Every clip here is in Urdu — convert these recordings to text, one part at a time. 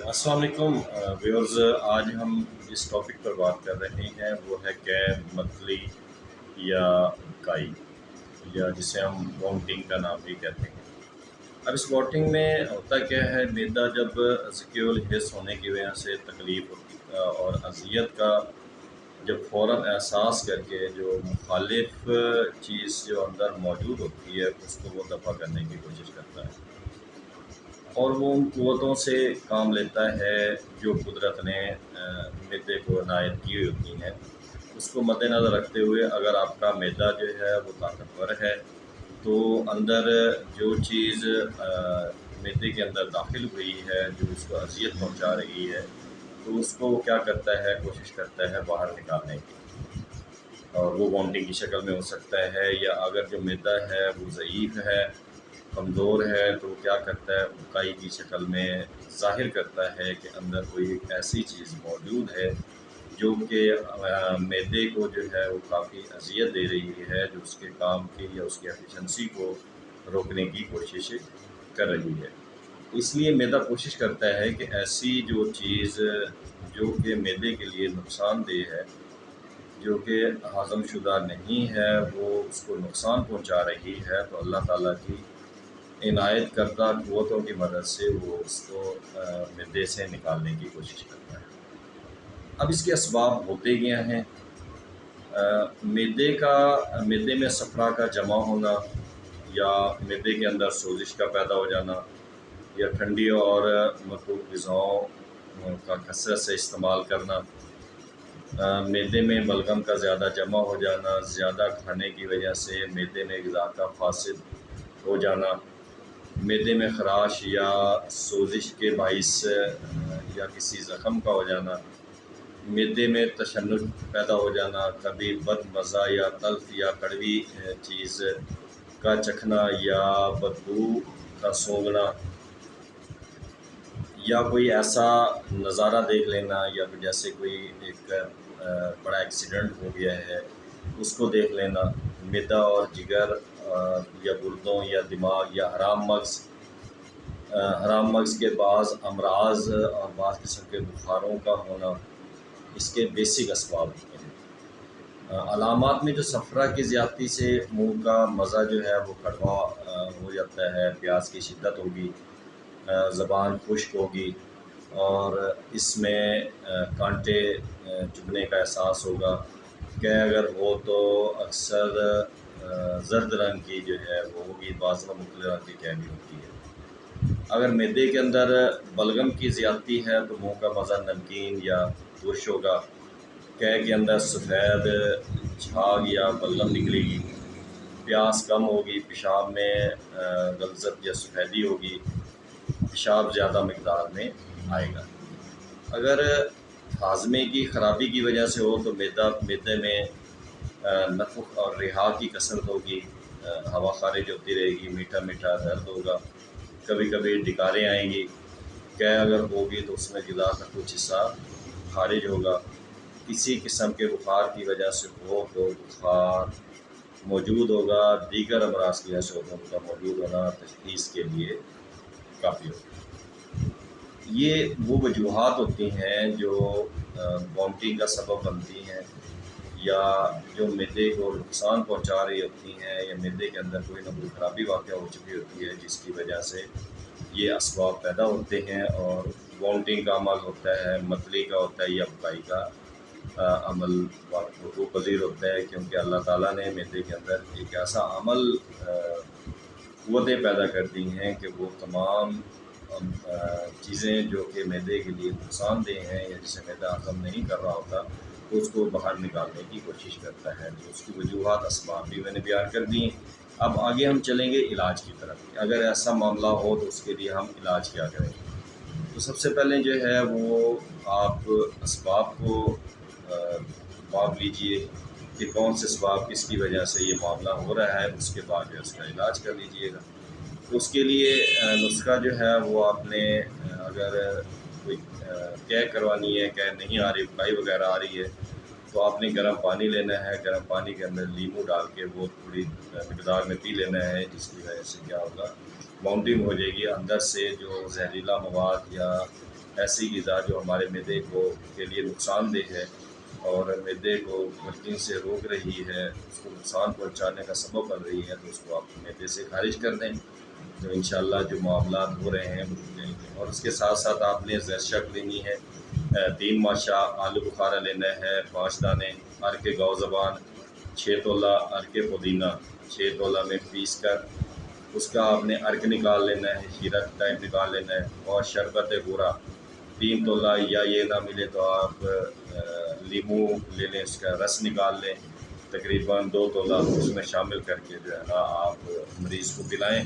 السلام علیکم ویورز، آج ہم جس ٹاپک پر بات کر رہے ہیں وہ ہے کہ متلی یا کائی، یا جسے ہم وامٹنگ کا نام بھی کہتے ہیں۔ اب اس وامٹنگ میں ہوتا کیا ہے، معدہ جب سیکیول حص ہونے کی وجہ سے تکلیف اور اذیت کا جب فوراً احساس کر کے جو مخالف چیز جو اندر موجود ہوتی ہے اس کو وہ دفع کرنے کی کوشش کرتا ہے، اور وہ ان قوتوں سے کام لیتا ہے جو قدرت نے معدے کو عنایت کی ہوئی ہوتی ہیں۔ اس کو مد نظر رکھتے ہوئے اگر آپ کا معدہ جو ہے وہ طاقتور ہے تو اندر جو چیز معدے کے اندر داخل ہوئی ہے جو اس کو اذیت پہنچا رہی ہے تو اس کو وہ کیا کرتا ہے، کوشش کرتا ہے باہر نکالنے کی، اور وہ وامٹنگ کی شکل میں ہو سکتا ہے، یا اگر جو معدہ ہے وہ ضعیف ہے، کمزور ہے، تو وہ کیا کرتا ہے، اکائی کی شکل میں ظاہر کرتا ہے کہ اندر کوئی ایسی چیز موجود ہے جو کہ معدے کو جو ہے وہ کافی اذیت دے رہی ہے، جو اس کے کام کی یا اس کی ایفیشنسی کو روکنے کی کوشش کر رہی ہے۔ اس لیے معدہ کوشش کرتا ہے کہ ایسی جو چیز جو کہ معدے کے لیے نقصان دہ ہے، جو کہ ہضم شدہ نہیں ہے، وہ اس کو نقصان پہنچا رہی ہے، تو اللہ تعالیٰ کی عنایت کردہ قوتوں کی مدد سے وہ اس کو معدے سے نکالنے کی کوشش کرتا ہے۔ اب اس کے اسباب ہوتے کیا ہیں؟ معدے میں صفرا کا جمع ہونا، یا معدے کے اندر سوزش کا پیدا ہو جانا، یا ٹھنڈی اور مرطوب غذاؤں کا کثرت سے استعمال کرنا، معدے میں بلغم کا زیادہ جمع ہو جانا، زیادہ کھانے کی وجہ سے معدے میں غذا کا فاسد ہو جانا، معدے میں خراش یا سوزش کے باعث یا کسی زخم کا ہو جانا، معدے میں تشنج پیدا ہو جانا، کبھی بد مزہ یا تلخ یا کڑوی چیز کا چکھنا، یا بدبو کا سونگھنا، یا کوئی ایسا نظارہ دیکھ لینا، یا جیسے کوئی ایک بڑا ایکسیڈنٹ ہو گیا ہے اس کو دیکھ لینا، معدہ اور جگر یا گردوں یا دماغ یا حرام مغز کے بعض امراض اور بعض قسم کے بخاروں کا ہونا اس کے بیسک اسباب ہوتے ہیں۔ علامات میں جو صفرا کی زیادتی سے منہ کا مزہ جو ہے وہ کڑوا ہو جاتا ہے، پیاس کی شدت ہوگی، زبان خشک ہوگی، اور اس میں کانٹے چبھنے کا احساس ہوگا، کہ اگر ہو تو اکثر زرد رنگ کی جو ہے وہ ہوگی، بعض مختلف رنگ کی قے بھی ہوتی ہے۔ اگر معدے کے اندر بلغم کی زیادتی ہے تو منہ کا مزہ نمکین یا ترش ہوگا، قے کے اندر سفید جھاگ یا بلغم نکلے گی، پیاس کم ہوگی، پیشاب میں غلظت یا سفیدی ہوگی، پیشاب زیادہ مقدار میں آئے گا۔ اگر ہاضمے کی خرابی کی وجہ سے ہو تو معدے میں نفخ اور رہا کی کثرت ہوگی، ہوا خارج ہوتی رہے گی، میٹھا میٹھا درد ہوگا، کبھی کبھی ڈکاریں آئیں گی، قے اگر ہوگی تو اس میں غذا کا کچھ حصہ خارج ہوگا، کسی قسم کے بخار کی وجہ سے ہو تو بخار موجود ہوگا، دیگر امراض کی وجہ سے ہو تو ان کا موجود ہونا تشخیص کے لیے کافی ہوگا۔ یہ وہ وجوہات ہوتی ہیں جو وامٹنگ کا سبب بنتی ہیں، یا جو معدے کو نقصان پہنچا رہی ہوتی ہیں، یا معدے کے اندر کوئی نہ کوئی خرابی واقع ہو چکی ہوتی ہے جس کی وجہ سے یہ اسباب پیدا ہوتے ہیں، اور وامٹنگ کا عمل ہوتا ہے، متلی کا ہوتا ہے، یا اکائی کا عمل وقوع پذیر ہوتا ہے، کیونکہ اللہ تعالیٰ نے معدے کے اندر ایک ایسا عمل قوتیں پیدا کر دی ہیں کہ وہ تمام چیزیں جو کہ معدے کے لیے نقصان دہ ہیں، یا جسے معدہ ہضم نہیں کر رہا ہوتا تو اس کو باہر نکالنے کی کوشش کرتا ہے۔ تو اس کی وجوہات اسباب بھی میں نے بیان کر دی ہیں۔ اب آگے ہم چلیں گے علاج کی طرف، اگر ایسا معاملہ ہو تو اس کے لیے ہم علاج کیا کریں۔ تو سب سے پہلے جو ہے وہ آپ اسباب کو باب لیجئے کہ کون سے اسباب کس کی وجہ سے یہ معاملہ ہو رہا ہے، اس کے بعد جو اس کا علاج کر لیجئے گا۔ تو اس کے لیے نسخہ جو ہے وہ آپ نے اگر کوئی قے کروانی ہے، قے نہیں آ رہی، اکائی وغیرہ آ رہی ہے، تو آپ نے گرم پانی لینا ہے، گرم پانی کے اندر لیمو ڈال کے وہ تھوڑی مقدار میں پی لینا ہے، جس کی وجہ سے کیا ہوگا، وامٹنگ ہو جائے گی، اندر سے جو زہریلا مواد یا ایسی غذا جو ہمارے معدے کے لیے نقصان دہ ہے اور معدے کو ورکنگ سے روک رہی ہے، اس کو نقصان پہنچانے کا سبب بن رہی ہے، تو اس کو آپ معدے سے خارج کر دیں، تو انشاءاللہ جو معاملات ہو رہے ہیں وہ رک جائیں گے۔ اور اس کے ساتھ ساتھ آپ نے زرشک لینی ہے، 3 ماشا آلو بخارا لینا ہے، 5 دانے ارک گاؤ زبان، 6 تولہ ارک پودینہ 6 تولہ میں پیس کر اس کا آپ نے ارک نکال لینا ہے، شیرہ ٹائپ نکال لینا ہے، اور شربت گورا 3 تولہ، یا یہ نہ ملے تو آپ لیمو لے لیں، اس کا رس نکال لیں تقریباً 2 تولہ، اس میں شامل کر کے جو ہے نا آپ مریض کو پلائیں،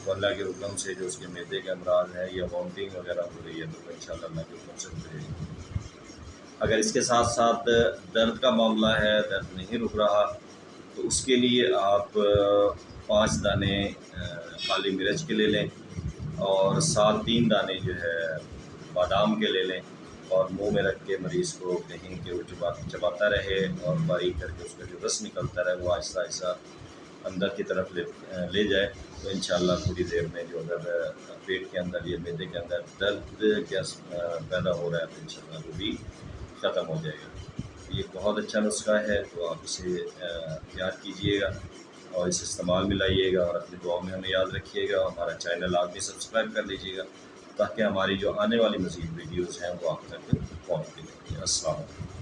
تو اللہ کے حکم سے جو اس کے معدے کے امراض ہیں یا وامٹنگ وغیرہ ہو رہی ہے تو انشاءاللہ اللہ کے حکم سے ہو رہی ہے۔ اگر اس کے ساتھ ساتھ درد کا معاملہ ہے، درد نہیں رک رہا، تو اس کے لیے آپ 5 دانے کالی مرچ کے لے لیں، اور 3 دانے جو ہے بادام کے لے لیں، اور منہ میں رکھ کے مریض کو کہیں کہ وہ چباتا رہے، اور باریک کر کے اس کا جو رس نکلتا رہے وہ آہستہ آہستہ اندر کی طرف لے جائے، تو انشاءاللہ تھوڑی دیر میں جو اگر پیٹ کے اندر یا معدے کے اندر درد پیدا ہو رہا ہے تو انشاءاللہ وہ بھی ختم ہو جائے گا۔ یہ بہت اچھا نسخہ ہے، تو آپ اسے یاد کیجئے گا اور اسے استعمال میں لائیے گا، اور اپنی دعاؤں میں ہمیں یاد رکھیے گا۔ ہمارا چینل آپ بھی سبسکرائب کر لیجیے گا تاکہ ہماری جو آنے والی مزید ویڈیوز ہیں وہ آپ تک پہنچتی رہیں۔ السلام علیکم۔